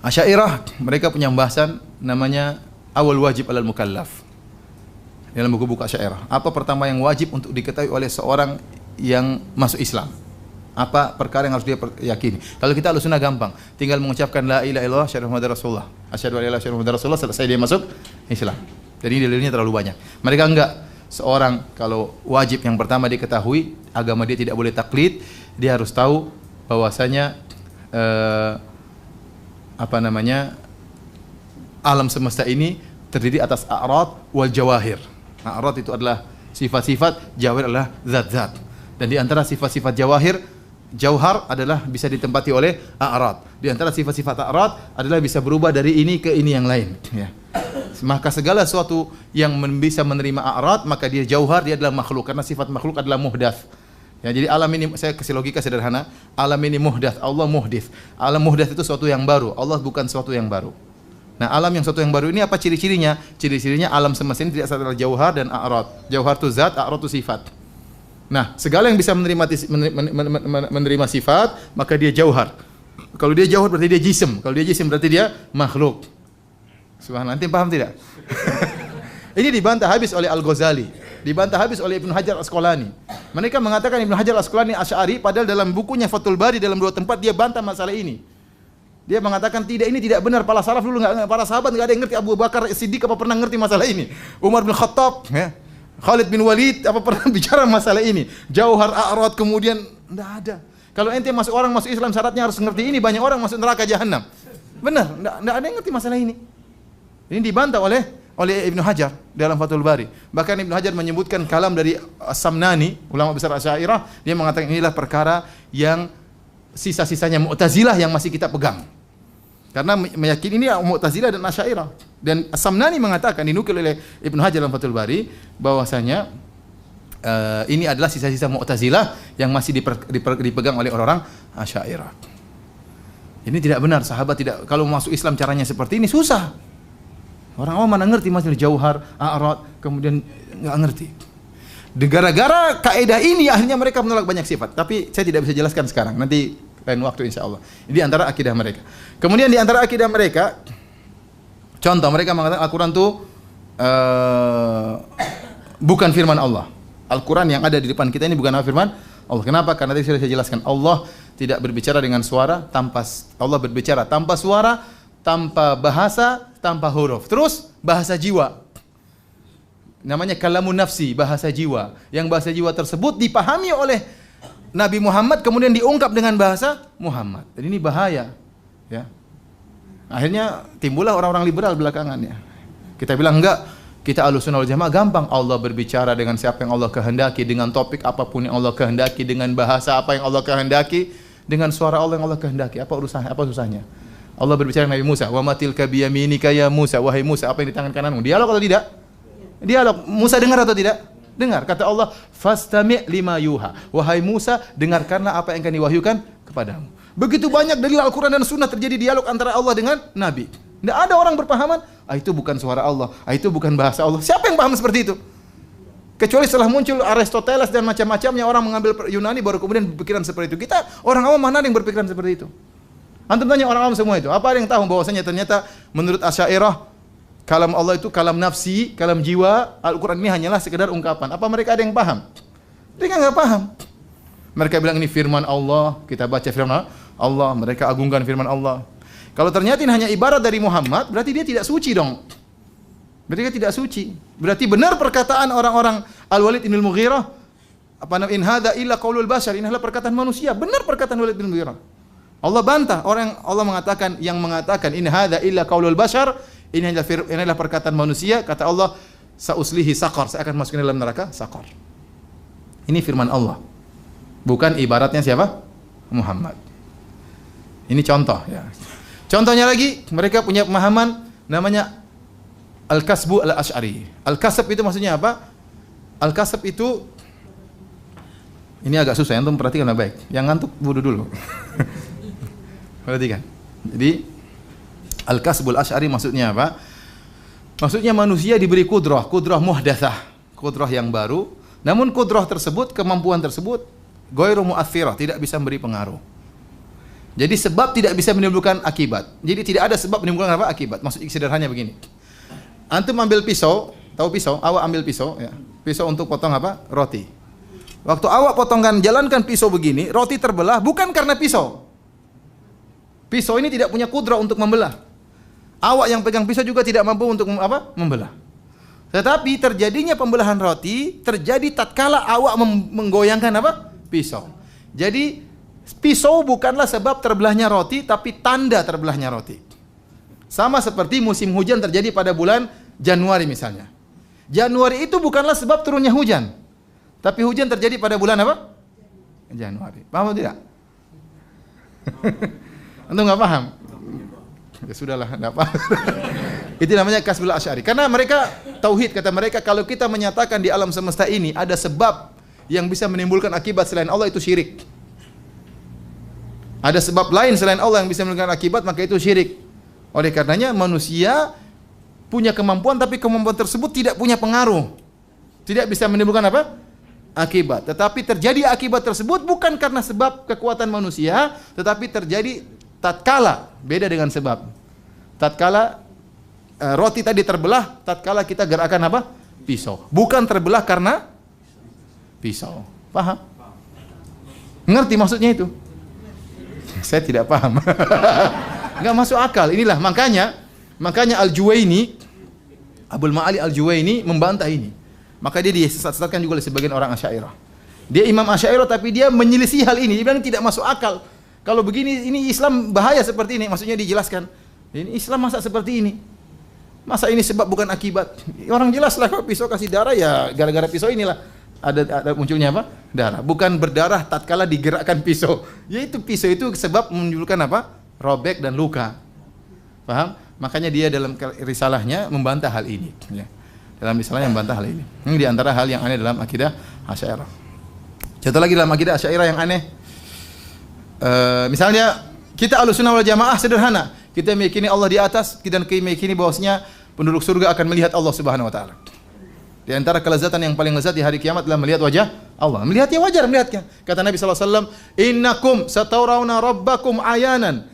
Asy'ariyah mereka punya pembahasan namanya awal wajib alal mukallaf. Dalam buku-buku Asy'ariyah, apa pertama yang wajib untuk diketahui oleh seorang yang masuk Islam? Apa perkara yang harus dia yakini? Kalau kita Ahlussunnah gampang, tinggal mengucapkan la ilaha illallah asyhadu anna muhammadar rasulullah. Asyhadu an la ilaha illallah rasulullah, selesai dia masuk Islam. Jadi dalilnya terlalu banyak. Mereka enggak. Seorang kalau wajib yang pertama diketahui, agama dia tidak boleh taklid, dia harus tahu bahwasanya alam semesta ini terdiri atas a'rad wal jawahir. A'rad itu adalah sifat-sifat, jawahir adalah zat-zat. Dan di antara sifat-sifat jawahir, jauhar adalah bisa ditempati oleh a'rad. Di antara sifat-sifat a'rad adalah bisa berubah dari ini ke ini yang lain, ya. Maka segala sesuatu yang bisa menerima a'rad, maka dia jauhar, dia adalah makhluk, karena sifat makhluk adalah muhdats. Ya, jadi alam ini, saya kasih logika sederhana, alam ini muhdats, Allah muhdits. Alam muhdats itu sesuatu yang baru, Allah bukan sesuatu yang baru. Nah, alam yang sesuatu yang baru ini apa ciri-cirinya? Ciri-cirinya alam semesta ini tidak adalah jauhar dan a'rad. Jauhar itu zat, a'rad itu sifat. Nah, segala yang bisa menerima sifat, maka dia jauhar. Kalau dia jauhar berarti dia jism. Kalau dia jism berarti dia makhluk. Subhanallah, nanti paham tidak? Ini dibantah habis oleh Al-Ghazali, dibantah habis oleh Ibnu Hajar Al-Asqalani. Mereka mengatakan Ibnu Hajar Al-Asqalani Asy'ari, padahal dalam bukunya Fathul Bari dalam 2 tempat dia bantah masalah ini. Dia mengatakan ini tidak benar. Para salaf dulu para sahabat enggak ada yang ngerti. Abu Bakar Siddiq apa pernah ngerti masalah ini? Umar bin Khattab, ya. Khalid bin Walid apa pernah bicara masalah ini? Jauhar, a'rad, kemudian enggak ada. Kalau ente orang masuk Islam syaratnya harus ngerti ini, banyak orang masuk neraka jahanam. Benar, enggak ada yang ngerti masalah ini. Ini dibantah oleh Ibnu Hajar dalam Fathul Bari. Bahkan Ibnu Hajar menyebutkan kalam dari As-Samnani, ulama besar Asy'ariyah, dia mengatakan inilah perkara yang sisa-sisanya Mu'tazilah yang masih kita pegang. Karena meyakini ini Mu'tazilah dan Asy'ariyah. Dan As-Samnani mengatakan, dinukil oleh Ibnu Hajar dalam Fathul Bari, bahwasanya ini adalah sisa-sisa Mu'tazilah yang masih dipegang oleh orang-orang Asy'ariyah. Ini tidak benar, sahabat tidak, kalau masuk Islam caranya seperti ini susah. Orang awam mana ngerti masalah jauhar, a'rad, kemudian enggak ngerti. Gara-gara kaidah ini akhirnya mereka menolak banyak sifat. Tapi saya tidak bisa jelaskan sekarang. Nanti lain waktu insyaallah. Ini antara akidah mereka. Kemudian di antara akidah mereka, contoh mereka mengatakan Al-Quran itu bukan firman Allah. Al-Quran yang ada di depan kita ini bukan firman Allah. Kenapa? Karena tadi sudah saya jelaskan, Allah tidak berbicara dengan suara Allah berbicara tanpa suara, tanpa bahasa, tanpa huruf. Terus bahasa jiwa. Namanya kalamun nafsi, bahasa jiwa. Yang bahasa jiwa tersebut dipahami oleh Nabi Muhammad kemudian diungkap dengan bahasa Muhammad. Dan ini bahaya, ya. Akhirnya timbullah orang-orang liberal belakangan, ya. Kita bilang enggak, kita Ahlussunnah wal Jamaah gampang, Allah berbicara dengan siapa yang Allah kehendaki, dengan topik apapun yang Allah kehendaki, dengan bahasa apa yang Allah kehendaki, dengan suara Allah yang Allah kehendaki. Apa urusannya? Apa susahnya? Allah berbicara dengan Nabi Musa, "Wa matil kabiyaminika ya Musa", wahai Musa, apa yang di tangan kananmu? Dialog atau tidak? Dialog. Musa dengar atau tidak? Dengar. Kata Allah, "Fastami' lima yuha", wahai Musa, dengarkanlah apa yang akan diwahyukan kepadamu. Begitu banyak dalil Al-Quran dan Sunnah terjadi dialog antara Allah dengan Nabi. Tidak ada orang berpahaman, itu bukan suara Allah, itu bukan bahasa Allah. Siapa yang paham seperti itu? Kecuali setelah muncul Aristoteles dan macam-macamnya, orang mengambil Yunani baru kemudian berpikiran seperti itu. Kita orang awam mana ada yang berpikiran seperti itu? Antum tanya orang awam semua itu, apa ada yang tahu bahwasanya ternyata menurut Asy'ariyah kalam Allah itu kalam nafsi, kalam jiwa, Al-Quran ini hanyalah sekedar ungkapan. Apa mereka ada yang paham? Mereka enggak paham. Mereka bilang ini firman Allah, kita baca firman Allah, mereka agungkan firman Allah. Kalau ternyata ini hanya ibarat dari Muhammad, berarti dia tidak suci dong. Berarti dia tidak suci. Berarti benar perkataan orang-orang Al-Walid bin Mughirah, apa namanya, in hadza illa qaulul bashar, ini adalah perkataan manusia. Benar perkataan Walid bin Mughirah. Allah bantah orang, Allah mengatakan, yang mengatakan in hadza illa qaulul bashar, ini adalah perkataan manusia. Kata Allah, sauslihi saqar, saya akan masukin dalam neraka saqar. Ini firman Allah, bukan ibaratnya siapa? Muhammad. Ini contoh, ya. Contohnya lagi, mereka punya pemahaman namanya Al-Kasbu Al-Asy'ari. Al-Kasab itu maksudnya apa? Al-Kasab itu, ini agak susah, antum perhatikan baik. Yang ngantuk wudu dulu. Perhatikan. Jadi Al-Kasbu Al-Asy'ari maksudnya apa? Maksudnya manusia diberi kudrah muhdatsah, kudrah yang baru. Namun kudrah tersebut, kemampuan tersebut ghairu mu'aththirah, tidak bisa memberi pengaruh. Jadi sebab tidak bisa menimbulkan akibat. Jadi tidak ada sebab menimbulkan apa? Akibat. Maksud sederhananya begini. Antum ambil pisau, tahu pisau? Awak ambil pisau, ya. Pisau untuk potong apa? Roti. Waktu awak potongkan, jalankan pisau begini, roti terbelah bukan karena pisau. Pisau ini tidak punya kudrah untuk membelah. Awak yang pegang pisau juga tidak mampu untuk apa? Membelah. Tetapi terjadinya pembelahan roti terjadi tatkala awak menggoyangkan apa? Pisau. Jadi pisau bukanlah sebab terbelahnya roti, tapi tanda terbelahnya roti. Sama seperti musim hujan terjadi pada bulan Januari misalnya. Januari itu bukanlah sebab turunnya hujan, tapi hujan terjadi pada bulan apa? Januari. Paham atau tidak? Anda nggak paham? Ya sudahlah, nggak paham. Itu namanya kasbul asy'ari. Karena mereka tauhid, kata mereka, kalau kita menyatakan di alam semesta ini ada sebab yang bisa menimbulkan akibat selain Allah, itu syirik. Ada sebab lain selain Allah yang bisa menimbulkan akibat, maka itu syirik. Oleh karenanya manusia punya kemampuan, tapi kemampuan tersebut tidak punya pengaruh. Tidak bisa menimbulkan apa? Akibat. Tetapi terjadi akibat tersebut bukan karena sebab kekuatan manusia, tetapi terjadi tatkala, beda dengan sebab. Tatkala roti tadi terbelah, tatkala kita gerakan apa? Pisau. Bukan terbelah karena pisau. Paham? Ngerti maksudnya itu? Saya tidak paham. Enggak masuk akal. Inilah makanya Al-Juwaini, Abul Ma'ali Al-Juwaini membantah ini. Maka dia disesat-sesatkan juga oleh sebagian orang Asy'ariyah. Dia imam Asy'ariyah tapi dia menyelisih hal ini. Dia bilang tidak masuk akal. Kalau begini, ini Islam bahaya seperti ini. Maksudnya dijelaskan. Ini Islam masa seperti ini? Masa ini sebab bukan akibat? Orang jelaslah, kalau pisau kasih darah ya gara-gara pisau inilah ada munculnya apa? Darah. Bukan berdarah tatkala digerakkan pisau. Yaitu pisau itu sebab menimbulkan apa? Robek dan luka. Paham? Makanya dia dalam risalahnya membantah hal ini. Ya. Dalam risalahnya membantah hal ini. Ini diantara hal yang aneh dalam akidah Asy'ariyah. Contoh lagi dalam akidah Asy'ariyah yang aneh. Misalnya kita Ahlussunnah wal Jamaah sederhana. Kita meyakini Allah di atas, kita meyakini bahwasanya penduduk surga akan melihat Allah Subhanahu wa taala. Di antara kelezatan yang paling lezat di hari kiamat adalah melihat wajah Allah. Melihatnya wajar melihatnya. Kata Nabi sallallahu alaihi wasallam, "Innakum satarawna rabbakum ayanan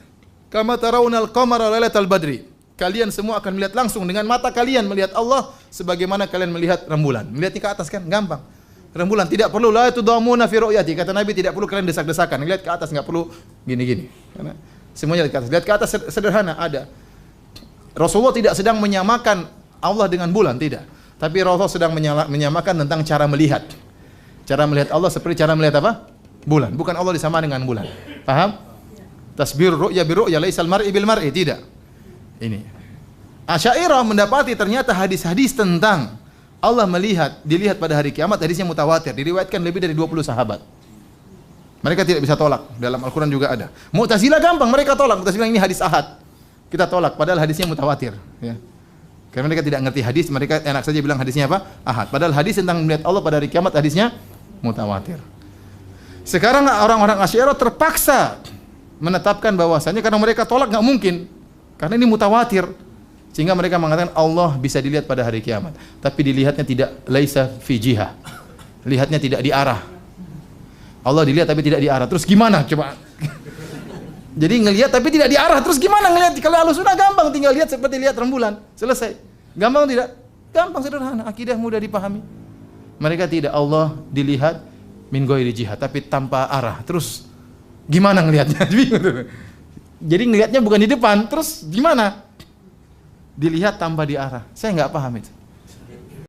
kama tarawna al-qamara lailatal badri." Kalian semua akan melihat langsung dengan mata kalian melihat Allah sebagaimana kalian melihat rembulan. Melihatnya ke atas kan gampang. Rembulan tidak perlu la tudamuna fi ru'yati. Kata Nabi tidak perlu kalian desak-desakan. Lihat ke atas enggak perlu gini-gini. Karena semuanya lihat ke atas. Lihat ke atas sederhana ada. Rasulullah tidak sedang menyamakan Allah dengan bulan, tidak. Tapi Rasulullah sedang menyamakan tentang cara melihat. Cara melihat Allah seperti cara melihat apa? Bulan. Bukan Allah disamakan dengan bulan. Paham? Tasbir ru'ya bi ru'ya laisal mar'i bil mar'i, tidak. Ini. Asy'ariyah mendapati ternyata hadis-hadis tentang Allah dilihat pada hari kiamat, hadisnya mutawatir, diriwayatkan lebih dari 20 sahabat. Mereka tidak bisa tolak, dalam Al-Quran juga ada. Mu'tazilah gampang, mereka tolak. Mu'tazilah ini hadis ahad. Kita tolak, padahal hadisnya mutawatir. Ya. Karena mereka tidak ngerti hadis, mereka enak saja bilang hadisnya apa? Ahad. Padahal hadis tentang melihat Allah pada hari kiamat, hadisnya mutawatir. Sekarang orang-orang Asy'ariyah terpaksa menetapkan bahwasanya karena mereka tolak nggak mungkin. Karena ini mutawatir. Sehingga mereka mengatakan Allah bisa dilihat pada hari kiamat. Tapi dilihatnya tidak laisa fi jihah. Lihatnya tidak di arah. Allah dilihat tapi tidak di arah. Terus gimana coba? Jadi ngelihat tapi tidak di arah. Terus gimana ngelihat? Kalau Ahlussunnah gampang, tinggal lihat seperti lihat rembulan. Selesai. Gampang tidak? Gampang, sederhana. Akidah mudah dipahami. Mereka tidak, Allah dilihat min ghairi jihah, tapi tanpa arah. Terus gimana ngelihatnya? Jadi ngelihatnya bukan di depan. Terus gimana? Dilihat tanpa di arah. Saya nggak paham itu.